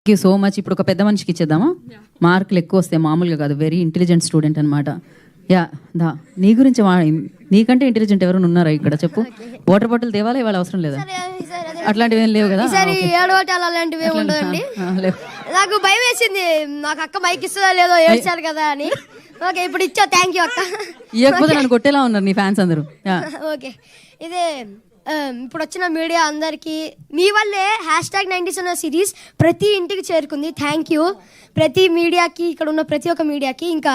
Thank you so much. ఇప్పుడు ఒక పెద్ద మనిషికి ఇచ్చేద్దామా? మార్కులు ఎక్కువ వస్తాయి, మామూలుగా కాదు. వెరీ ఇంటెలిజెంట్ స్టూడెంట్ అనమాట. యా దా, నీ గురించి నీకంటే ఇంటెలిజెంట్ ఎవరైనా ఉన్నారా ఇక్కడ? చెప్పు. వాటర్ బాటిల్ తేవాలా ఇవాళ? అవసరం లేదా? అట్లాంటివి ఏం లేవు కదా? నాకు భయం వేసింది, నాకు అక్క మైక్ ఇస్తుందా లేదో ఏడ్చారు కదా అని. ఓకే, ఇప్పుడు ఇచ్చా. థ్యాంక్ యూ అక్క. ఇవ్వకపోతే నన్ను కొట్టేలా ఉన్నారు నీ ఫ్యాన్స్ అందరూ. ఓకే, ఇదే ఇప్పుడు వచ్చిన మీడియా అందరికీ మీ వల్లే #90s అనే సిరీస్ ప్రతి ఇంటికి చేరుకుంది. థ్యాంక్ యూ ప్రతి మీడియాకి, ఇక్కడ ఉన్న ప్రతి ఒక్క మీడియాకి. ఇంకా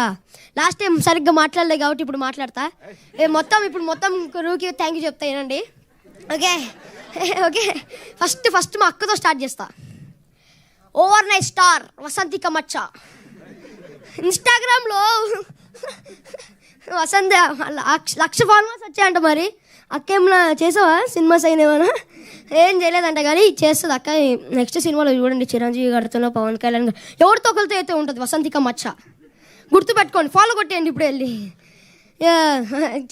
లాస్ట్ టైం సరిగ్గా మాట్లాడలేదు కాబట్టి ఇప్పుడు మాట్లాడతా. మొత్తం రూకి థ్యాంక్ యూ చెప్తా ఏనండి. ఓకే ఓకే, ఫస్ట్ మా అక్కతో స్టార్ట్ చేస్తా. ఓవర్ నైట్ స్టార్ వసంతిక మచ్చ. ఇన్స్టాగ్రామ్లో వసంత 1,00,000 ఫాలోవర్స్ వచ్చాయంట. మరి అక్క ఏమన్నా చేసావా? సినిమాస్ అయినేమన్నా? ఏం చేయలేదంట, కానీ చేస్తుంది అక్క. నెక్స్ట్ సినిమాలో చూడండి, చిరంజీవి గారితో, పవన్ కళ్యాణ్ గారు, ఎవరితో ఒకరితో అయితే ఉంటుంది వసంతిక మచ్చ. గుర్తుపెట్టుకోండి, ఫాలో కొట్టేయండి ఇప్పుడు వెళ్ళి.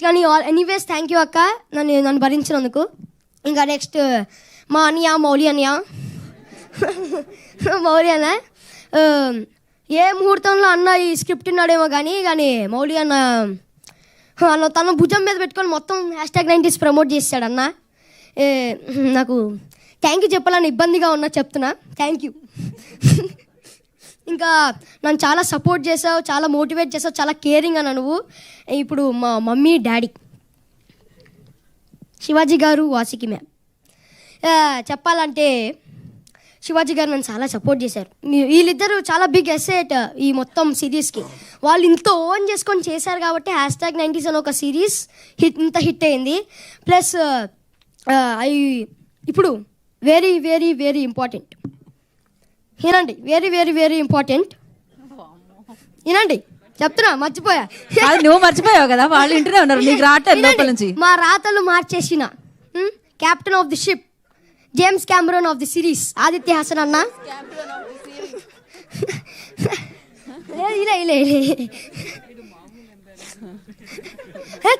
కానీ ఎనీవేస్ థ్యాంక్ యూ అక్క, నన్ను భరించినందుకు. ఇంకా నెక్స్ట్ మా అన్నయ్య మౌలి అన్న. ఏ ముహూర్తంలో అన్న ఈ స్క్రిప్ట్ ఉన్నాడేమో కానీ మౌలి అన్న తన భుజం మీద పెట్టుకొని మొత్తం #90s ప్రమోట్ చేస్తాడు అన్న. నాకు థ్యాంక్ యూ చెప్పాలని ఇబ్బందిగా ఉన్నా, చెప్తున్నా థ్యాంక్ యూ. ఇంకా నన్ను చాలా సపోర్ట్ చేసావు, చాలా మోటివేట్ చేసావు, చాలా కేరింగ్ అన్న నువ్వు. ఇప్పుడు మా మమ్మీ డాడీ శివాజీ గారు, వాసికి మ్యామ్. చెప్పాలంటే శివాజీ గారు నన్ను చాలా సపోర్ట్ చేశారు. వీళ్ళిద్దరూ చాలా బిగ్ అసెట్ ఈ మొత్తం సిరీస్కి. వాళ్ళు ఇంత ఓన్ చేసుకొని చేశారు కాబట్టి #90s అని ఒక సిరీస్ ఇంత హిట్ అయింది. ప్లస్ ఇప్పుడు వెరీ వెరీ వెరీ ఇంపార్టెంట్ వినండి, వెరీ వెరీ వెరీ ఇంపార్టెంట్ వినండి, చెప్తున్నా, మర్చిపోయా. నువ్వు మర్చిపోయావు కదా, వాళ్ళు ఇంటనే ఉన్నారు, నీకు రావట్లేదు లోపల నుంచి. మా రాతలు మార్చేసిన captain of the ship, James Cameron of the series Aditya Hassan అన్న.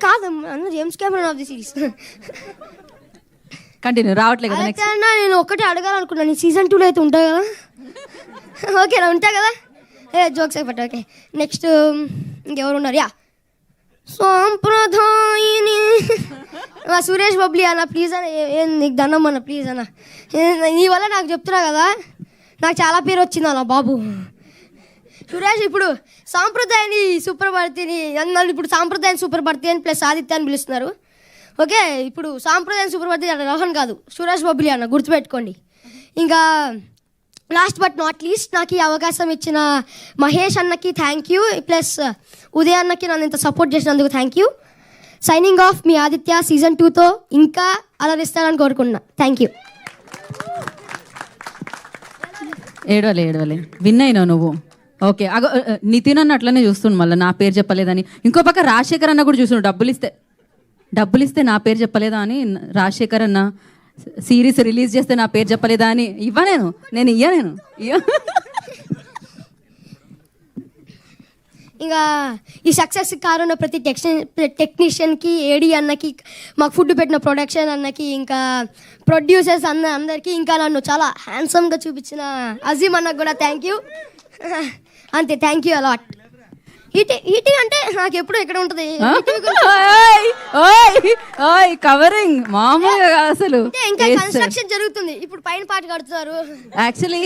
కాదు అన్న, James Cameron of the series. Continue, రావట్లేదు కదా. అన్న నేను ఒక్కటే అడగాలనుకున్నాను, సీజన్ 2లో అయితే ఉంటా కదా? ఓకేనా, ఉంటా కదా? జోక్స్ అయిపోతా. ఓకే, నెక్స్ట్ ఇంకెవరు ఉన్నారు? యా, సాంప్రదాయిని సురేష్ బబ్లీ అన్న, ప్లీజ్ అన్న, నీకు దండం అన్న, ప్లీజ్ అన్న. నీ వల్ల నాకు చెప్తున్నా కదా, నాకు చాలా పేరు వచ్చింది అన్న బాబు. సురేష్ ఇప్పుడు సాంప్రదాయాన్ని సూపర్భర్తిని అన్నారు, ఇప్పుడు సాంప్రదాయం సూపర్భర్తి అని ప్లస్ ఆదిత్య అని పిలుస్తున్నారు. ఓకే, ఇప్పుడు సాంప్రదాయం సూపర్భర్తి అన్న రోహన్ కాదు, సురేష్ బబ్లీ అన్న, గుర్తుపెట్టుకోండి. ఇంకా లాస్ట్ బట్ నాట్ లీస్ట్ నాకు ఈ అవకాశం ఇచ్చిన మహేష్ అన్నకి థ్యాంక్ యూ, ప్లస్ ఉదయ్ అన్నకి నన్ను ఇంత సపోర్ట్ చేసినందుకు thank you. Signing off, me Aditya. Season 2తో ఇంకా అలరిస్తానని కోరుకున్నా. Thank you. ఏడవలే విన్ అయినావు నువ్వు. ఓకే, నితిన్ అన్న అట్లనే చూస్తుండు, మళ్ళీ నా పేరు చెప్పలేదని. ఇంకో పక్క రాజశేఖర్ అన్న కూడా చూస్తుండు, డబ్బులు ఇస్తే నా పేరు చెప్పలేదా అని. రాజశేఖర్ అన్న సిరీస్ రిలీజ్ చేస్తే నా పేరు చెప్పలేదా అని. నేను ఇంకా ఈ సక్సెస్ కారణం ప్రతి టెక్నీషియన్కి, ఏడీ అన్నకి, మాకు ఫుడ్ పెట్టిన ప్రొడక్షన్ అన్నకి, ఇంకా ప్రొడ్యూసర్స్ అందరికీ, ఇంకా నన్ను చాలా హ్యాండ్సమ్గా చూపించిన అజీమ్ అన్నకు కూడా థ్యాంక్ యూ. అంతే, థ్యాంక్ యూ అలాట్. ఈటీ అంటే నాకు ఎప్పుడు ఎక్కడ ఉంటుంది కవరింగ్ మామూలుగా అసలు. ఇంకా కన్స్ట్రక్షన్ జరుగుతుంది, ఇప్పుడు పైన పాట కడుతున్నారు. యాక్చువల్లీ